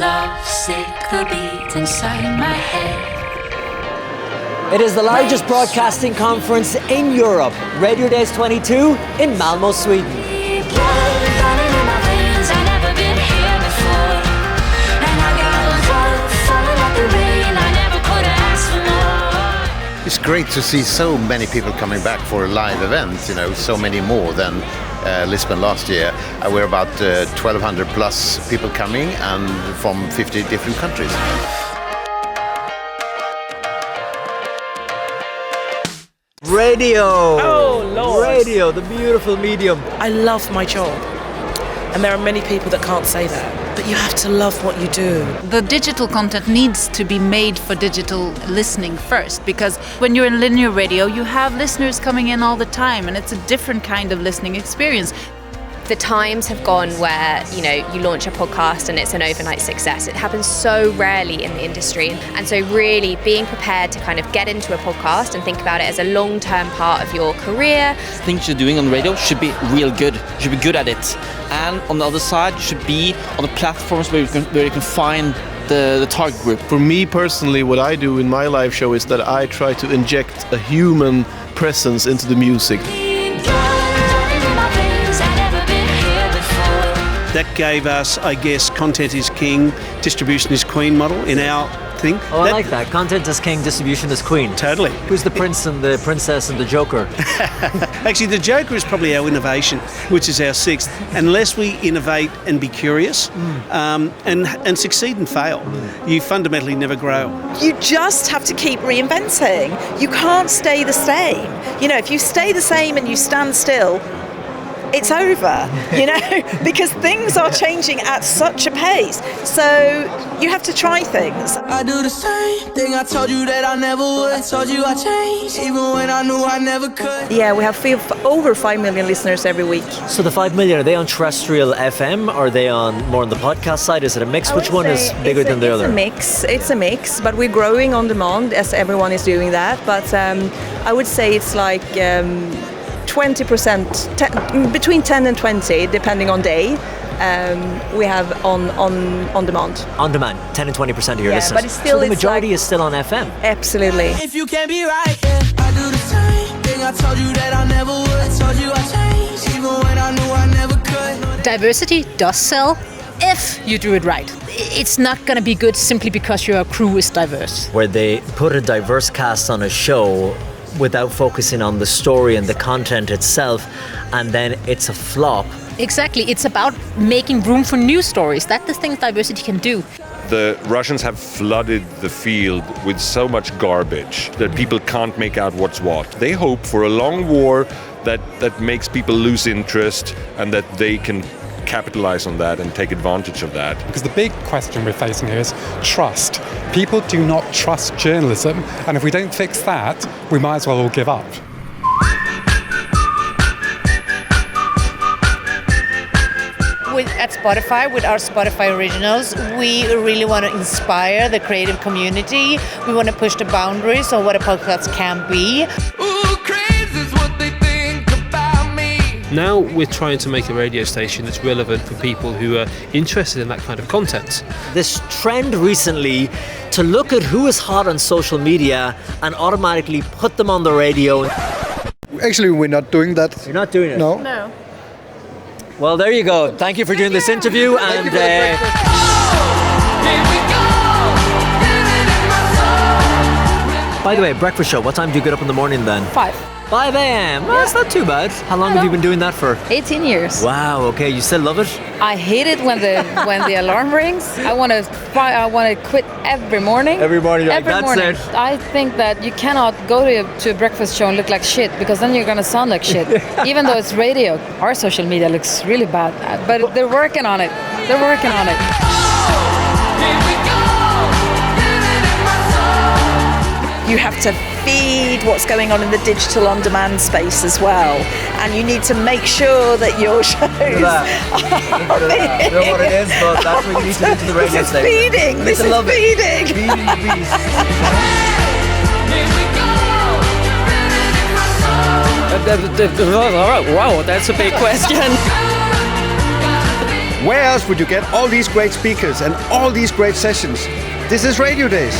Lovesick, the beat inside my head. It is the largest broadcasting conference in Europe, Radiodays 22 in Malmö, Sweden. It's great to see so many people coming back for a live event, so many more than Lisbon last year. We're about 1,200 plus people coming and from 50 different countries. Radio! Oh, Lord! Radio, the beautiful medium. I love my job. And there are many people that can't say that. But you have to love what you do. The digital content needs to be made for digital listening first, because when you're in linear radio, you have listeners coming in all the time, and it's a different kind of listening experience. The times have gone where, you launch a podcast and it's an overnight success. It happens so rarely in the industry. And so really being prepared to kind of get into a podcast and think about it as a long-term part of your career. Things you're doing on radio should be real good. You should be good at it. And on the other side, you should be on the platforms where you can find the target group. For me personally, what I do in my live show is that I try to inject a human presence into the music. That gave us, I guess, content is king, distribution is queen model in our thing. Oh, I like that. Content is king, distribution is queen. Totally. Who's the prince and the princess and the joker? Actually, the joker is probably our innovation, which is our sixth. Unless we innovate and be curious and succeed and fail, you fundamentally never grow. You just have to keep reinventing. You can't stay the same. If you stay the same and you stand still, it's over, because things are changing at such a pace. So you have to try things. I do the same thing. I told you that I never would. I told you I changed, even when I knew I never could. Yeah, we have over 5 million listeners every week. So the 5 million, are they on terrestrial FM? Or are they more on the podcast side? Is it a mix? Which one is bigger than the other? It's a mix, but we're growing on demand as everyone is doing that. But I would say it's like 20%, between 10 and 20, depending on day, we have on demand. On demand, 10 and 20% of your listeners. But it's still, so the majority is still on FM. Absolutely. If you can't be right, I do the same thing. I told you that I never would. I told you I changed, even when I knew I never could. Diversity does sell if you do it right. It's not going to be good simply because your crew is diverse. Where they put a diverse cast on a show without focusing on the story and the content itself, and then it's a flop. Exactly. It's about making room for new stories. That's the thing diversity can do. The Russians have flooded the field with so much garbage that people can't make out what's what. They hope for a long war that makes people lose interest and that they can capitalize on that and take advantage of that. Because the big question we're facing here is trust. People do not trust journalism, and if we don't fix that, we might as well all give up. At Spotify, with our Spotify originals, we really want to inspire the creative community. We want to push the boundaries of what a podcast can be. Now we're trying to make a radio station that's relevant for people who are interested in that kind of content. This trend recently to look at who is hot on social media and automatically put them on the radio. Actually, we're not doing that. You're not doing it? No. No. Well, there you go. Thank you for doing this interview. And by the way, breakfast show, what time do you get up in the morning then? 5 a.m. Well, that's not too bad. How long have you been doing that for? 18 years. Wow, okay. You still love it? I hate it when the alarm rings. I want to quit every morning. Every morning, you're like, that's morning. it. I think that you cannot go to a breakfast show and look like shit, because then you're going to sound like shit. Even though it's radio, our social media looks really bad. But they're working on it. You have to feed what's going on in the digital on-demand space as well, and you need to make sure that your shows are I don't know what it is, but that's what you need to do to the radio station. Feeding. This is feeding. Feeding the beast. Wow, that's a big question. Where else would you get all these great speakers and all these great sessions? This is Radio Days.